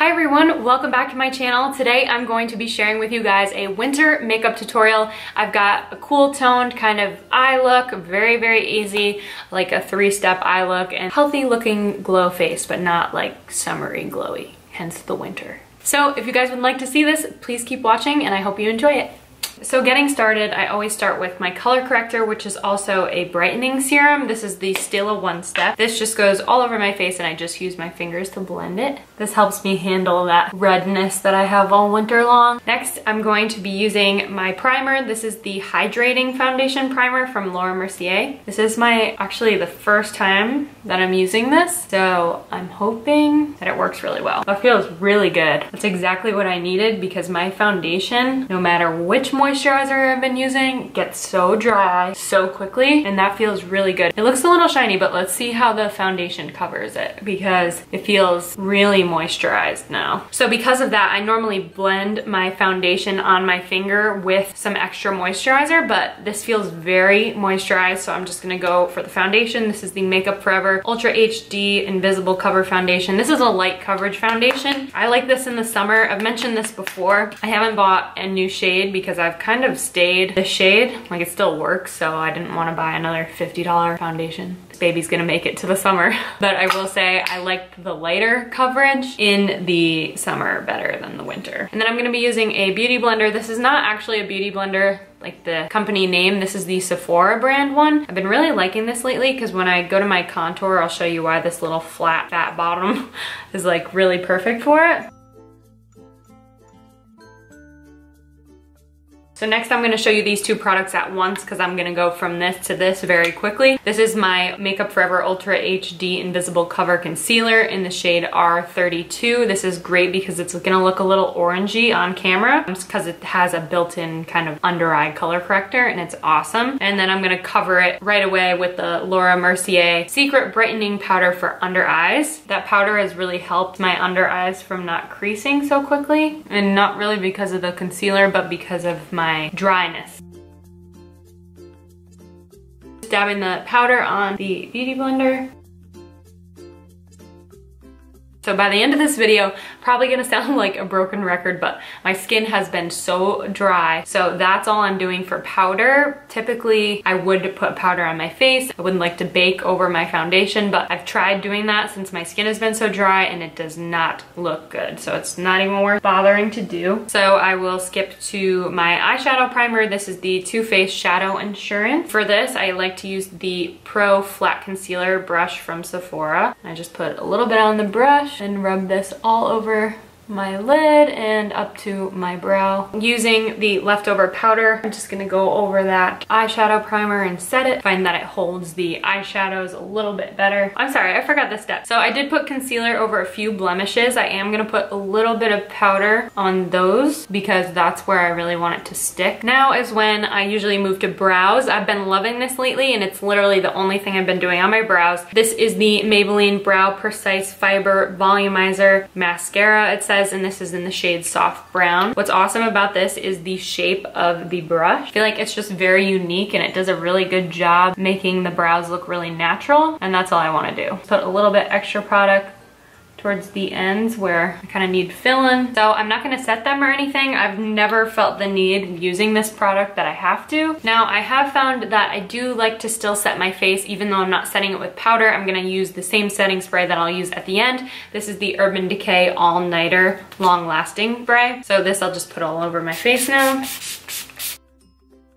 Hi everyone, welcome back to my channel. Today I'm going to be sharing with you guys a winter makeup tutorial. I've got a cool toned kind of eye look, very easy, like a 3-step eye look, and healthy looking glow face, but not like summery glowy, hence the winter. So if you guys would like to see this, please keep watching and I hope you enjoy it. So getting started, I always start with my color corrector, which is also a brightening serum. This is the Stila One Step. This just goes all over my face and I just use my fingers to blend it. This helps me handle that redness that I have all winter long. Next, I'm going to be using my primer. This is the Hydrating Foundation Primer from Mercier. This is actually the first time that I'm using this, so I'm hoping that it works really well. It feels really good. That's exactly what I needed because my foundation, no matter which moisturizer I've been using, gets so dry so quickly, and that feels really good. It looks a little shiny, but let's see how the foundation covers it because it feels really moisturized now. So because of that, I normally blend my foundation on my finger with some extra moisturizer, but this feels very moisturized, so I'm just gonna go for the foundation. This is the Makeup Forever Ultra HD Invisible Cover Foundation. This is a light coverage foundation. I like this in the summer. I've mentioned this before. I haven't bought a new shade because I've kind of stayed this shade. Like, it still works, so I didn't want to buy another $50 foundation. This baby's gonna make it to the summer. But I will say I like the lighter coverage in the summer better than the winter. And then I'm gonna be using a beauty blender. This is not actually a beauty blender like the company name. This is the Sephora brand one. I've been really liking this lately because when I go to my contour, I'll show you why this little flat fat bottom is like really perfect for it. So next I'm gonna show you these two products at once because I'm gonna go from this to this very quickly. This is my Makeup Forever Ultra HD Invisible Cover Concealer in the shade R32. This is great because it's gonna look a little orangey on camera because it has a built-in kind of under eye color corrector and it's awesome. And then I'm gonna cover it right away with the Mercier Secret Brightening Powder for Under Eyes. That powder has really helped my under eyes from not creasing so quickly, and not really because of the concealer, but because of my dryness. Dabbing the powder on the beauty blender. So by the end of this video, probably gonna sound like a broken record, but my skin has been so dry. So that's all I'm doing for powder. Typically, I would put powder on my face. I wouldn't like to bake over my foundation, but I've tried doing that since my skin has been so dry and it does not look good. So it's not even worth bothering to do. So I will skip to my eyeshadow primer. This is the Too Faced Shadow Insurance. For this, I like to use the Pro Flat Concealer brush from Sephora. I just put a little bit on the brush and rub this all over my lid and up to my brow. Using the leftover powder, I'm just gonna go over that eyeshadow primer and set it. Find that it holds the eyeshadows a little bit better. I'm sorry, I forgot this step. So I did put concealer over a few blemishes. I am gonna put a little bit of powder on those because that's where I really want it to stick. Now is when I usually move to brows. I've been loving this lately and it's literally the only thing I've been doing on my brows. This is the Maybelline Brow Precise Fiber Volumizer Mascara, it says, and this is in the shade Soft Brown. What's awesome about this is the shape of the brush. I feel like it's just very unique and it does a really good job making the brows look really natural, and that's all I want to do. Put a little bit extra product towards the ends where I kind of need fill-in. So I'm not gonna set them or anything. I've never felt the need using this product that I have to. Now I have found that I do like to still set my face even though I'm not setting it with powder. I'm gonna use the same setting spray that I'll use at the end. This is the Urban Decay All Nighter Long Lasting Spray. So this I'll just put all over my face now.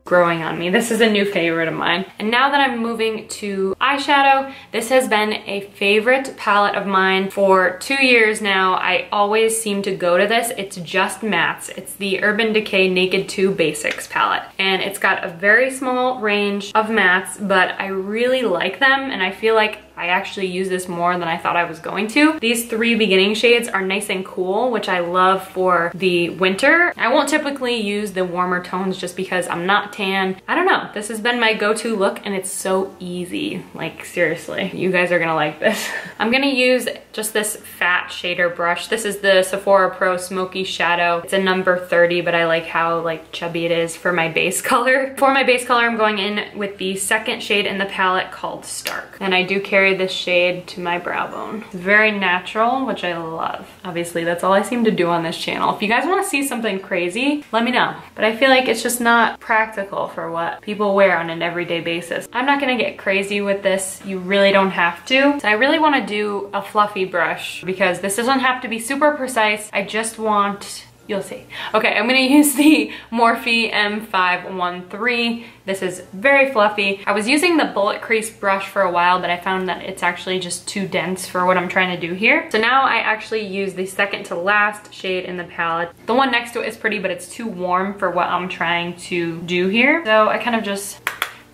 Growing on me. This is a new favorite of mine. And now that I'm moving to eyeshadow, this has been a favorite palette of mine for 2 years now. I always seem to go to this. It's just mattes. It's the Urban Decay Naked 2 Basics palette. And it's got a very small range of mattes, but I really like them and I feel like I actually use this more than I thought I was going to. These 3 beginning shades are nice and cool, which I love for the winter. I won't typically use the warmer tones just because I'm not tan. I don't know, this has been my go-to look and it's so easy. Like seriously, you guys are gonna like this. I'm gonna use just this fat shader brush. This is the Sephora Pro Smoky Shadow. It's a number 30, but I like how like chubby it is for my base color. For my base color, I'm going in with the second shade in the palette called Stark. And I do carry carry this shade to my brow bone. It's very natural, which I love. Obviously, that's all I seem to do on this channel. If you guys want to see something crazy, let me know. But I feel like it's just not practical for what people wear on an everyday basis. I'm not gonna get crazy with this. You really don't have to. So I really want to do a fluffy brush because this doesn't have to be super precise. I just want, you'll see. Okay, I'm gonna use the Morphe M513. This is very fluffy. I was using the bullet crease brush for a while, but I found that it's actually just too dense for what I'm trying to do here. So now I actually use the second to last shade in the palette. The one next to it is pretty, but it's too warm for what I'm trying to do here. So I kind of just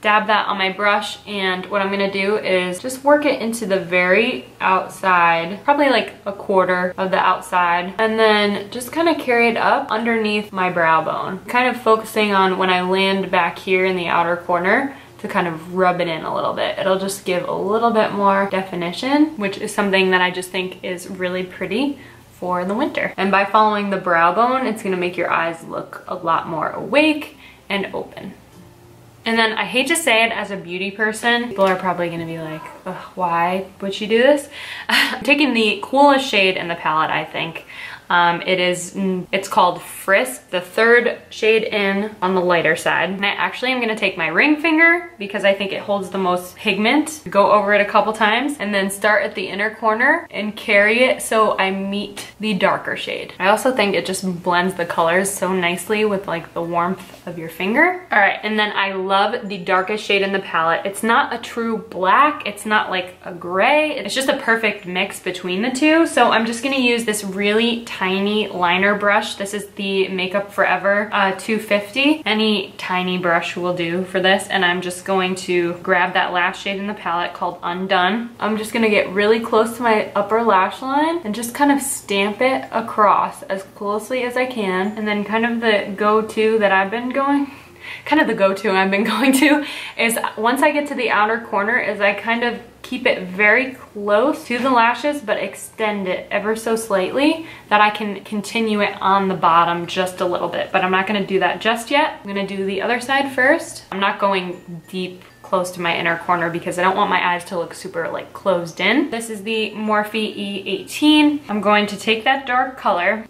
dab that on my brush, and what I'm gonna do is just work it into the very outside, probably like a quarter of the outside, and then just kind of carry it up underneath my brow bone. Kind of focusing on when I land back here in the outer corner to kind of rub it in a little bit. It'll just give a little bit more definition, which is something that I just think is really pretty for the winter. And by following the brow bone, it's gonna make your eyes look a lot more awake and open. And then I hate to say it, as a beauty person, people are probably gonna be like, ugh, why would she do this? I'm taking the coolest shade in the palette, I think. It's called Frisk, the third shade in on the lighter side. And I actually am gonna take my ring finger because I think it holds the most pigment, go over it a couple times, and then start at the inner corner and carry it so I meet the darker shade. I also think it just blends the colors so nicely with like the warmth of your finger. All right, and then I love the darkest shade in the palette. It's not a true black, it's not like a gray, it's just a perfect mix between the two. So I'm just gonna use this really tiny liner brush. This is the Makeup Forever 250. Any tiny brush will do for this, and I'm just going to grab that last shade in the palette called Undone. I'm just gonna get really close to my upper lash line and just kind of stamp it across as closely as I can, and then kind of the go-to that I've been going to is once I get to the outer corner is I kind of keep it very close to the lashes but extend it ever so slightly that I can continue it on the bottom just a little bit, but I'm not gonna do that just yet. I'm gonna do the other side first. I'm not going deep close to my inner corner because I don't want my eyes to look super like closed in. This is the Morphe E18. I'm going to take that dark color.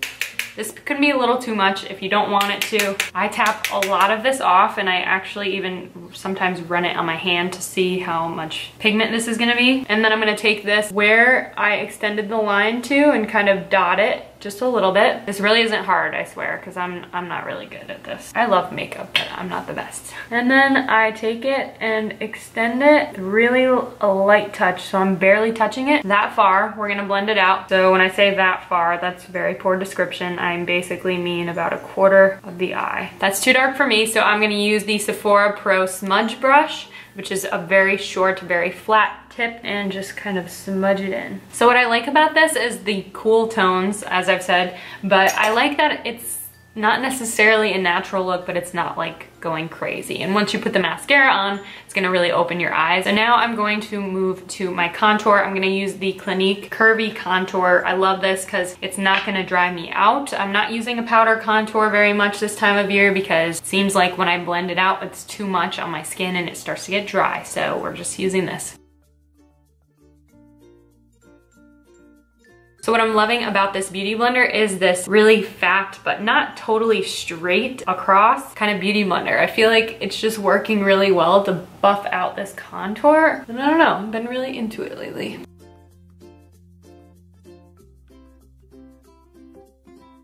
This could be a little too much if you don't want it to. I tap a lot of this off, and I actually even sometimes run it on my hand to see how much pigment this is gonna be. And then I'm gonna take this where I extended the line to and kind of dot it just a little bit. This really isn't hard, I swear, because I'm not really good at this. I love makeup, but I'm not the best. And then I take it and extend it, really a light touch, so I'm barely touching it. That far, we're gonna blend it out. So when I say that far, that's very poor description. I basically mean about a quarter of the eye. That's too dark for me, so I'm gonna use the Sephora Pro Smudge Brush, which is a very short, very flat tip, and just kind of smudge it in. So what I like about this is the cool tones, as I've said, but I like that it's not necessarily a natural look, but it's not like going crazy. And once you put the mascara on, it's gonna really open your eyes. And now I'm going to move to my contour. I'm gonna use the Clinique Curvy Contour. I love this because it's not gonna dry me out. I'm not using a powder contour very much this time of year because it seems like when I blend it out, it's too much on my skin and it starts to get dry. So we're just using this. So what I'm loving about this beauty blender is this really fat, but not totally straight across kind of beauty blender. I feel like it's just working really well to buff out this contour. And I don't know, I've been really into it lately.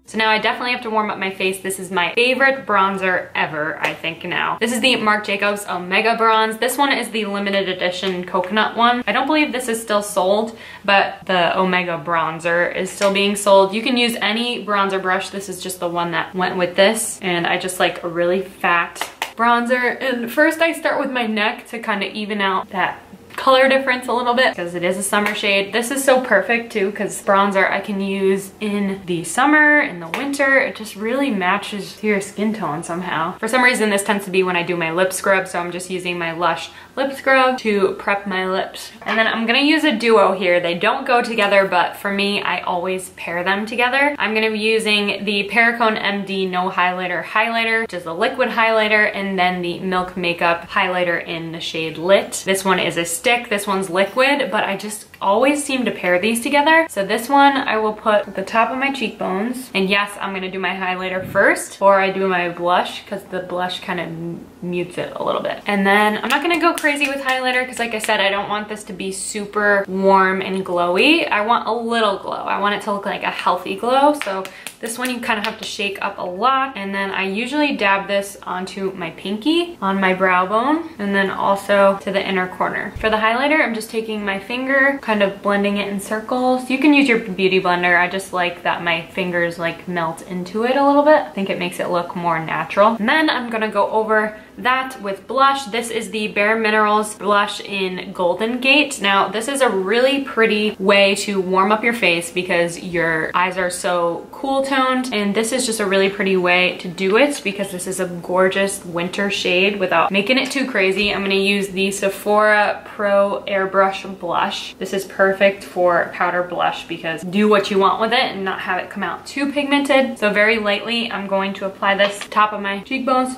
So now I definitely have to warm up my face. This is my favorite bronzer ever, I think now. This is the Marc Jacobs Omega Bronze. This one is the limited edition coconut one. I don't believe this is still sold, but the Omega bronzer is still being sold. You can use any bronzer brush. This is just the one that went with this. And I just like a really fat bronzer. And first I start with my neck to kind of even out that color difference a little bit because it is a summer shade. This is so perfect too because bronzer I can use in the summer, in the winter. It just really matches to your skin tone somehow. For some reason this tends to be when I do my lip scrub, so I'm just using my LUSH lip scrub to prep my lips. And then I'm gonna use a duo here. They don't go together, but for me, I always pair them together. I'm gonna be using the Perricone MD No Highlighter, which is a liquid highlighter, and then the Milk Makeup highlighter in the shade Lit. This one is a stick. stick, this one's liquid, but I just always seem to pair these together. So this one I will put at the top of my cheekbones. And yes, I'm gonna do my highlighter first before I do my blush, because the blush kind of mutes it a little bit. And then I'm not gonna go crazy with highlighter because like I said, I don't want this to be super warm and glowy. I want a little glow. I want it to look like a healthy glow. So this one you kind of have to shake up a lot. And then I usually dab this onto my pinky, on my brow bone, and then also to the inner corner. For the highlighter, I'm just taking my finger, kind of blending it in circles. You can use your beauty blender. I just like that my fingers like melt into it a little bit. I think it makes it look more natural. And then I'm gonna go over that with blush. This is the Bare Minerals blush in Golden Gate. Now, this is a really pretty way to warm up your face because your eyes are so cool toned, and this is just a really pretty way to do it because this is a gorgeous winter shade without making it too crazy. I'm gonna use the Sephora Pro Airbrush blush. This is perfect for powder blush because do what you want with it and not have it come out too pigmented. So very lightly, I'm going to apply this top of my cheekbones.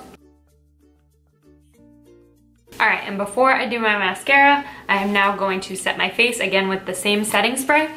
All right, and before I do my mascara, I am now going to set my face again with the same setting spray.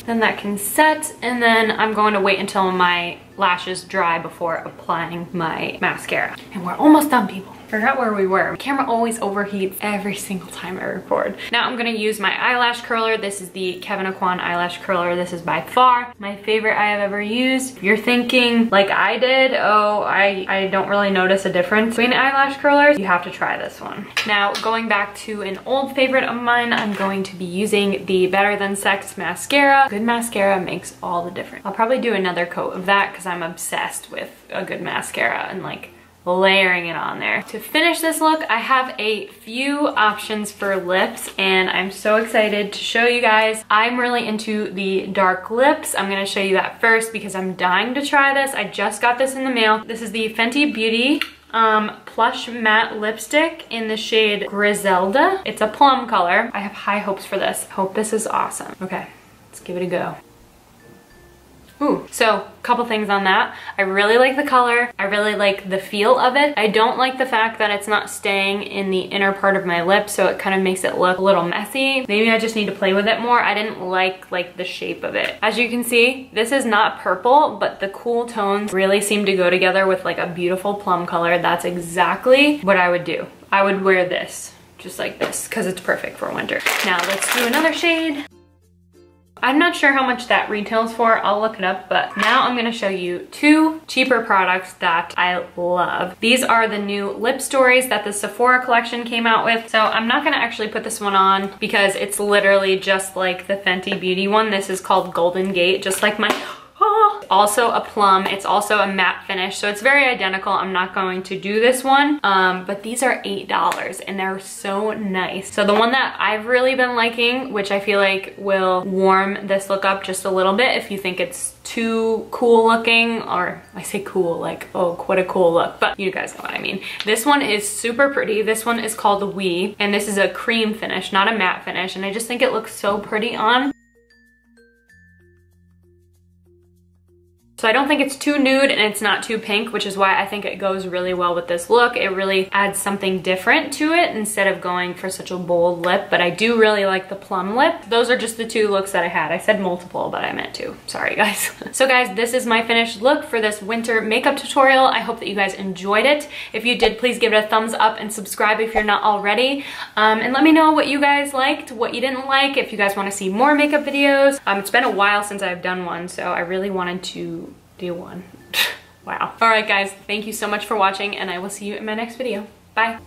Then that can set, and then I'm going to wait until my lashes dry before applying my mascara. And we're almost done, people. Forgot where we were. My camera always overheats every single time I record. Now I'm gonna use my eyelash curler. This is the Kevyn Aucoin eyelash curler. This is by far my favorite I have ever used. If you're thinking like I did, oh, I don't really notice a difference between eyelash curlers, you have to try this one. Now going back to an old favorite of mine, I'm going to be using the Better Than Sex mascara. Good mascara makes all the difference. I'll probably do another coat of that because I'm obsessed with a good mascara and like layering it on there. To finish this look, I have a few options for lips and I'm so excited to show you guys. I'm really into the dark lips. I'm gonna show you that first because I'm dying to try this. I just got this in the mail. This is the Fenty Beauty Plush Matte Lipstick in the shade Griselda. It's a plum color. I have high hopes for this. Hope this is awesome. Okay, let's give it a go. Ooh, so a couple things on that. I really like the color. I really like the feel of it. I don't like the fact that it's not staying in the inner part of my lip, so it kind of makes it look a little messy. Maybe I just need to play with it more. I didn't like the shape of it. As you can see, this is not purple, but the cool tones really seem to go together with like a beautiful plum color. That's exactly what I would do. I would wear this, just like this, because it's perfect for winter. Now let's do another shade. I'm not sure how much that retails for, I'll look it up, but now I'm gonna show you two cheaper products that I love. These are the new LipStories that the Sephora collection came out with. So I'm not gonna actually put this one on because it's literally just like the Fenty Beauty one. This is called Golden Gate, just like my also a plum. It's also a matte finish, so it's very identical. I'm not going to do this one, but these are $8 and they're so nice. So the one that I've really been liking, which I feel like will warm this look up just a little bit if you think it's too cool looking, or I say cool like, oh, what a cool look, but you guys know what I mean. This one is super pretty. This one is called We, and this is a cream finish, not a matte finish, and I just think it looks so pretty on. So I don't think it's too nude and it's not too pink, which is why I think it goes really well with this look. It really adds something different to it instead of going for such a bold lip, but I do really like the plum lip. Those are just the two looks that I had. I said multiple, but I meant two. Sorry, guys. So guys, this is my finished look for this winter makeup tutorial. I hope that you guys enjoyed it. If you did, please give it a thumbs up and subscribe if you're not already. And let me know what you guys liked, what you didn't like, if you guys want to see more makeup videos. It's been a while since I've done one, so I really wanted to do one. Wow. All right, guys, thank you so much for watching, and I will see you in my next video. Bye.